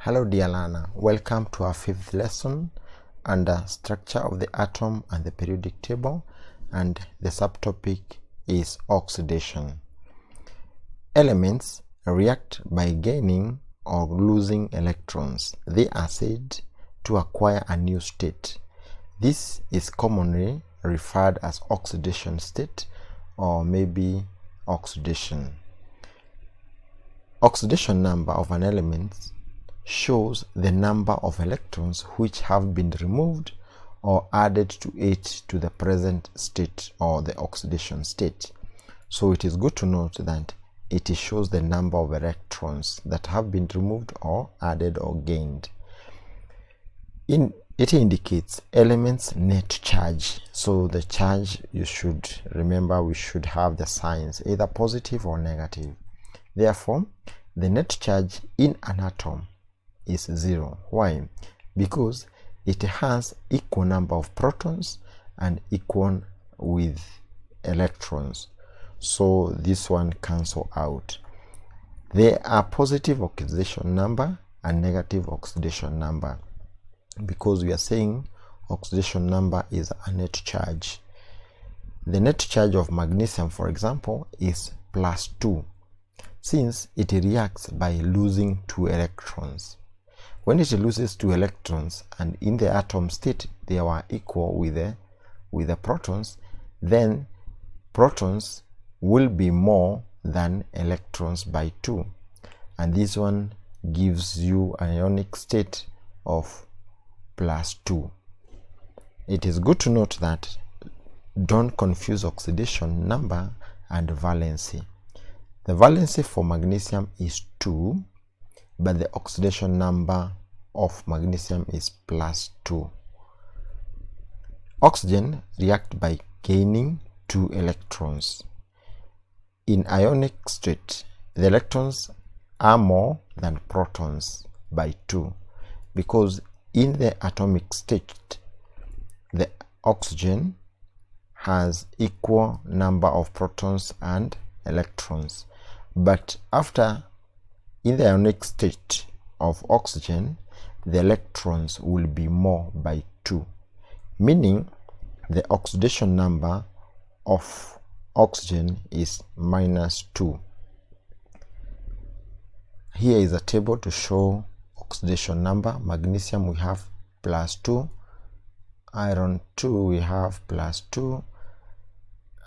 Hello dear learner, welcome to our fifth lesson under structure of the atom and the periodic table, and the subtopic is oxidation. Elements react by gaining or losing electrons. They are said to acquire a new state. This is commonly referred as oxidation state or maybe oxidation. Oxidation number of an element shows the number of electrons which have been removed or added to it to the present state or the oxidation state. So it is good to note that it shows the number of electrons that have been removed or added or gained. It indicates elements net charge. So the charge, you should remember, we should have the signs either positive or negative. Therefore, the net charge in an atom is 0. Why? Because it has equal number of protons and equal with electrons. So this one cancel out. There are positive oxidation number and negative oxidation number, because we are saying oxidation number is a net charge. The net charge of magnesium, for example, is +2, since it reacts by losing 2 electrons. When it loses 2 electrons and in the atom state they are equal with the protons, then protons will be more than electrons by 2, and this one gives you an ionic state of +2. It is good to note that don't confuse oxidation number and valency. The valency for magnesium is 2, but the oxidation number of magnesium is +2. Oxygen reacts by gaining 2 electrons. In ionic state, the electrons are more than protons by 2, because in the atomic state, the oxygen has equal number of protons and electrons. But after, in the ionic state of oxygen, the electrons will be more by 2, meaning the oxidation number of oxygen is -2. Here is a table to show oxidation number. Magnesium we have +2, iron 2 we have +2,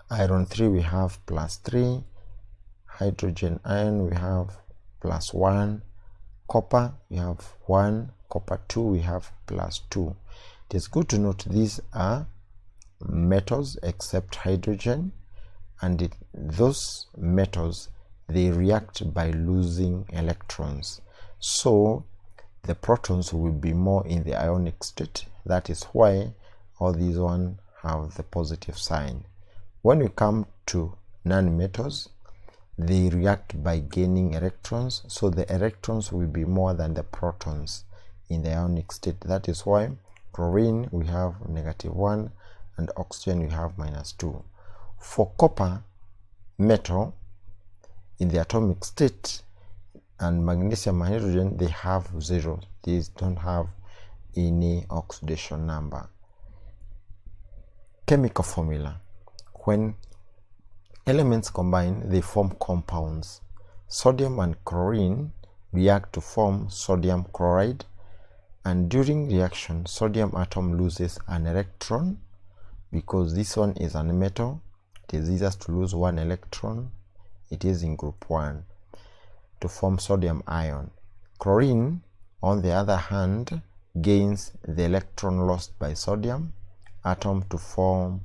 iron 3 we have +3, hydrogen ion we have +1, copper we have 1, copper 2 we have +2. It is good to note these are metals except hydrogen, and those metals, they react by losing electrons, so the protons will be more in the ionic state. That is why all these one have the positive sign. When we come to non-metals, they react by gaining electrons, so the electrons will be more than the protons in the ionic state. That is why chlorine we have -1 and oxygen we have -2. For copper metal in the atomic state, and magnesium and hydrogen, they have 0. These don't have any oxidation number. Chemical formula. When elements combine, they form compounds. Sodium and chlorine react to form sodium chloride, and during reaction, sodium atom loses an electron, because this one is a metal. It is easiest to lose 1 electron. It is in group 1 to form sodium ion. Chlorine, on the other hand, gains the electron lost by sodium atom to form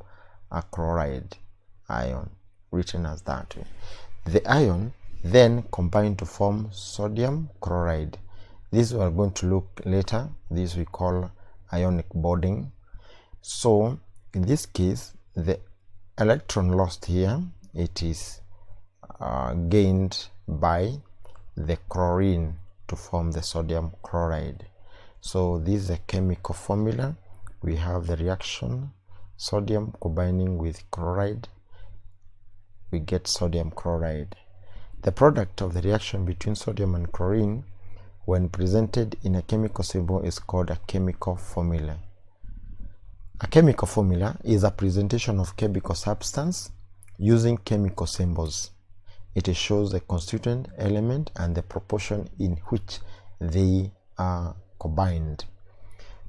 a chloride ion, written as that way. The ion then combine to form sodium chloride. This we are going to look later. This we call ionic bonding. So in this case, the electron lost here, it is gained by the chlorine to form the sodium chloride. So this is a chemical formula. We have the reaction, sodium combining with chloride, we get sodium chloride. The product of the reaction between sodium and chlorine when presented in a chemical symbol is called a chemical formula. A chemical formula is a presentation of chemical substance using chemical symbols. It shows the constituent element and the proportion in which they are combined.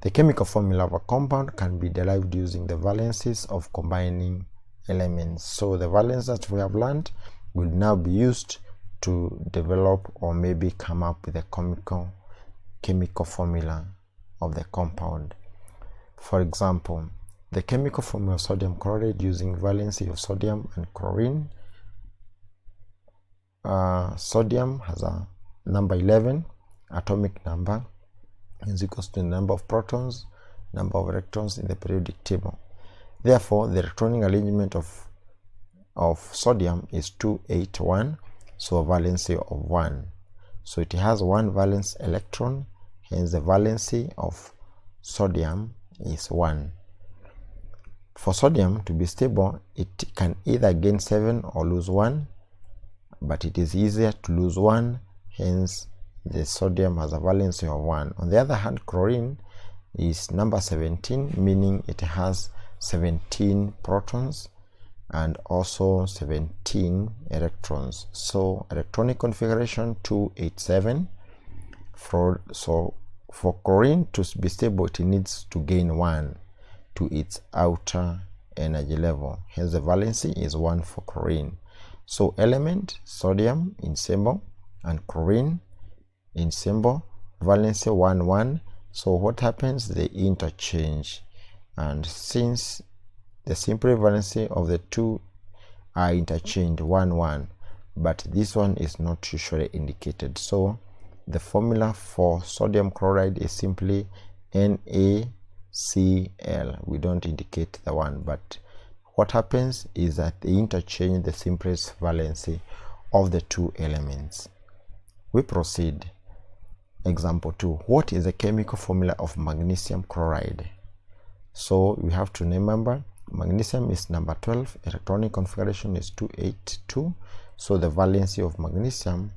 The chemical formula of a compound can be derived using the valencies of combining elements. So the valences that we have learned will now be used to develop or maybe come up with a chemical formula of the compound. For example, the chemical formula of sodium chloride using valency of sodium and chlorine. Sodium has a number 11, atomic number is equals to the number of protons, number of electrons in the periodic table. Therefore, the electronic arrangement of sodium is 281, so a valency of 1. So it has one valence electron, hence the valency of sodium is 1. For sodium to be stable, it can either gain 7 or lose 1, but it is easier to lose 1, hence the sodium has a valency of 1. On the other hand, chlorine is number 17, meaning it has 17 protons and also 17 electrons. So electronic configuration 287. For chlorine to be stable, it needs to gain 1 to its outer energy level. Hence the valency is 1 for chlorine. So element sodium in symbol and chlorine in symbol, valency 1 1. So what happens? They interchange, and since the simple valency of the two are interchanged 1 1, but this one is not usually indicated. So the formula for sodium chloride is simply NaCl. We don't indicate the one, but what happens is that they interchange the simplest valency of the two elements. We proceed. Example 2. What is the chemical formula of magnesium chloride? So we have to remember magnesium is number 12, electronic configuration is 282, so the valency of magnesium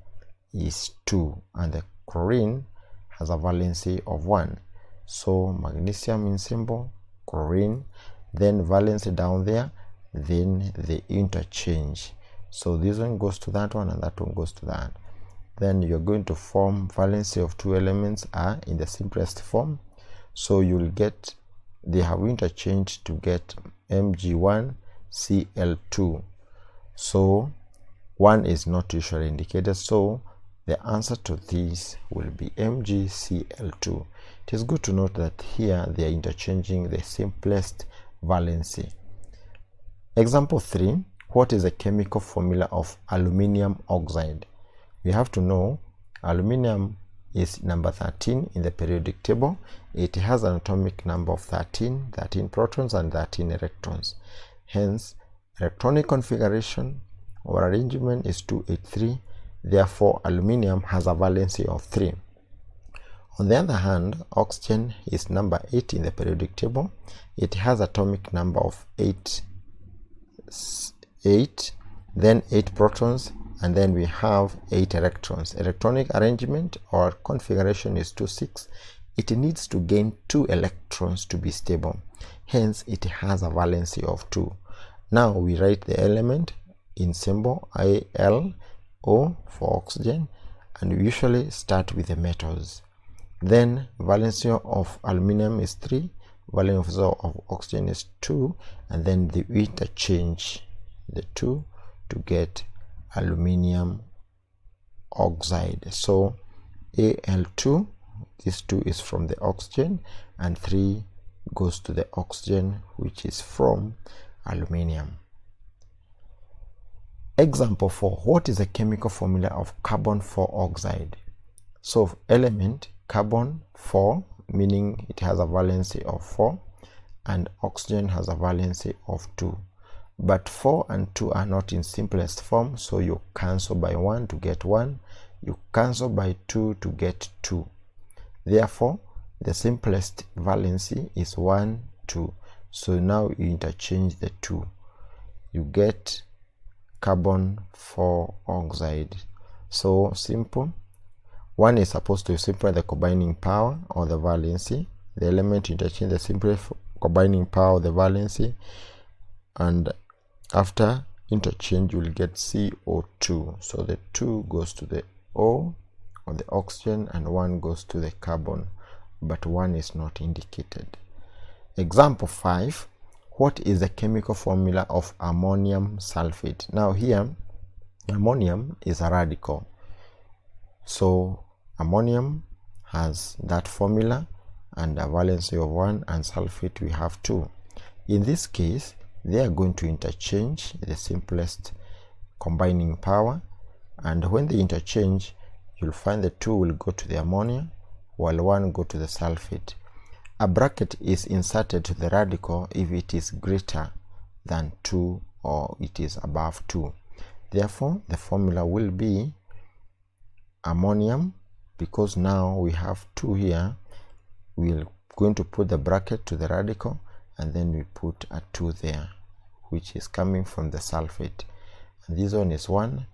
is 2 and the chlorine has a valency of 1. So magnesium in symbol, chlorine, then valency down there, then they interchange. So this one goes to that one and that one goes to that. Then you're going to form valency of two elements are in the simplest form. So you'll get, they have interchanged to get Mg1Cl2. So 1 is not usually indicated, so the answer to this will be MgCl2. It is good to note that here they are interchanging the simplest valency. Example 3. What is the chemical formula of aluminium oxide? We have to know aluminium is number 13 in the periodic table. It has an atomic number of 13 protons and 13 electrons. Hence, electronic configuration or arrangement is 283. Therefore, aluminium has a valency of 3. On the other hand, oxygen is number 8 in the periodic table. It has atomic number of 8, then 8 protons, and then we have 8 electrons. Electronic arrangement or configuration is 26. It needs to gain 2 electrons to be stable. Hence, it has a valency of 2. Now we write the element in symbol Al, O for oxygen, and we usually start with the metals. Then valency of aluminum is 3, valency of oxygen is 2, and then they interchange the 2 to get aluminium oxide. So Al2, this 2 is from the oxygen and 3 goes to the oxygen which is from aluminium. Example 4. What is the chemical formula of carbon 4 oxide? So element carbon 4, meaning it has a valency of 4, and oxygen has a valency of 2. But 4 and 2 are not in simplest form, so you cancel by 1 to get 1, you cancel by 2 to get 2. Therefore, the simplest valency is 1, 2. So now you interchange the 2. You get carbon 4 oxide. So simple. One is supposed to simplify the combining power or the valency. The element interchange the simple combining power or the valency, and after interchange you will get CO2. So the 2 goes to the O or the oxygen and 1 goes to the carbon, but 1 is not indicated. Example 5. What is the chemical formula of ammonium sulfate? Now here ammonium is a radical, so ammonium has that formula and a valency of 1, and sulfate we have 2. In this case they are going to interchange the simplest combining power, and when they interchange you'll find the 2 will go to the ammonia while 1 go to the sulfate. A bracket is inserted to the radical if it is greater than 2 or it is above 2. Therefore the formula will be ammonium, because now we have 2 here, we're going to put the bracket to the radical and then we put a 2 there, which is coming from the sulfate, and this one is 1.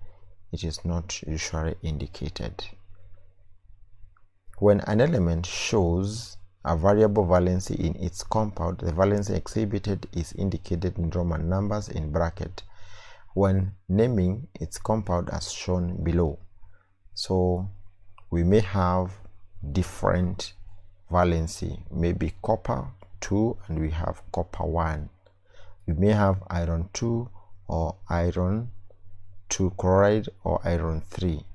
It is not usually indicated. When an element shows a variable valency in its compound, the valency exhibited is indicated in Roman numbers in bracket when naming its compound as shown below. So we may have different valency, maybe copper 2 and we have copper 1. We may have iron 2 or iron 2 chloride or iron 3.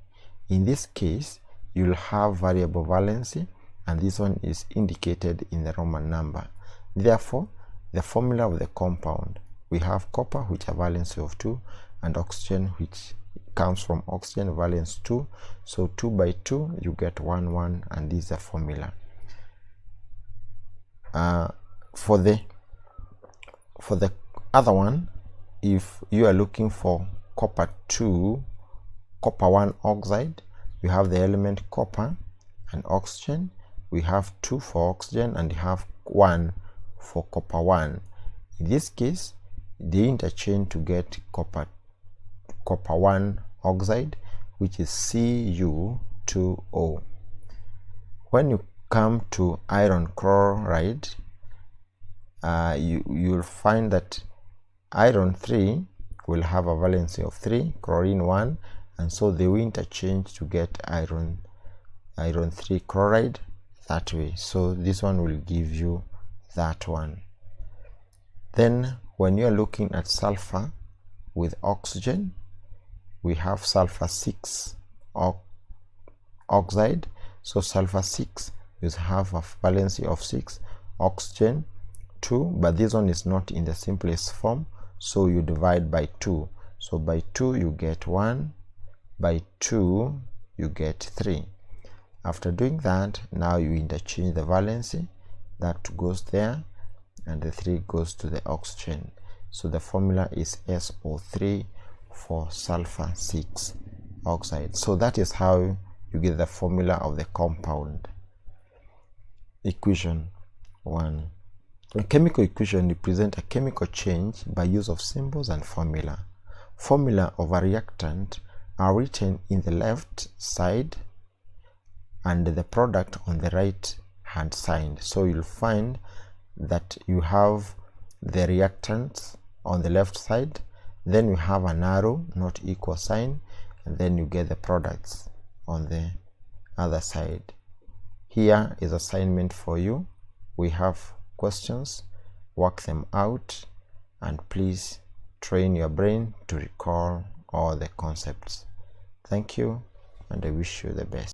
In this case you'll have variable valency, and this one is indicated in the Roman number. Therefore the formula of the compound, we have copper which a valency of 2 and oxygen which comes from oxygen valence 2, so 2 by 2 you get 1 1, and this is the formula. For the other one, if you are looking for copper 2 copper 1 oxide, you have the element copper and oxygen. We have 2 for oxygen and you have 1 for copper 1. In this case they interchange to get copper 1 oxide, which is Cu2O. When you come to iron chloride, you'll find that iron 3 will have a valency of 3, chlorine 1, and so they will interchange to get iron 3 chloride that way. So this one will give you that one. Then when you are looking at sulfur with oxygen, we have sulfur 6 oxide. So sulfur 6 is have a valency of 6, oxygen 2, but this one is not in the simplest form, so you divide by 2. So by 2 you get 1, by 2 you get 3. After doing that, now you interchange the valency, that goes there and the 3 goes to the oxygen. So the formula is SO3 for sulfur 6 oxide. So that is how you get the formula of the compound. Equation 1. A chemical equation represents a chemical change by use of symbols and formula. Formula of a reactant are written in the left side and the product on the right hand side. So you'll find that you have the reactants on the left side, then you have an arrow not equal sign, and then you get the products on the other side. Here is assignment for you. We have questions, work them out, and please train your brain to recall all the concepts. Thank you, and I wish you the best.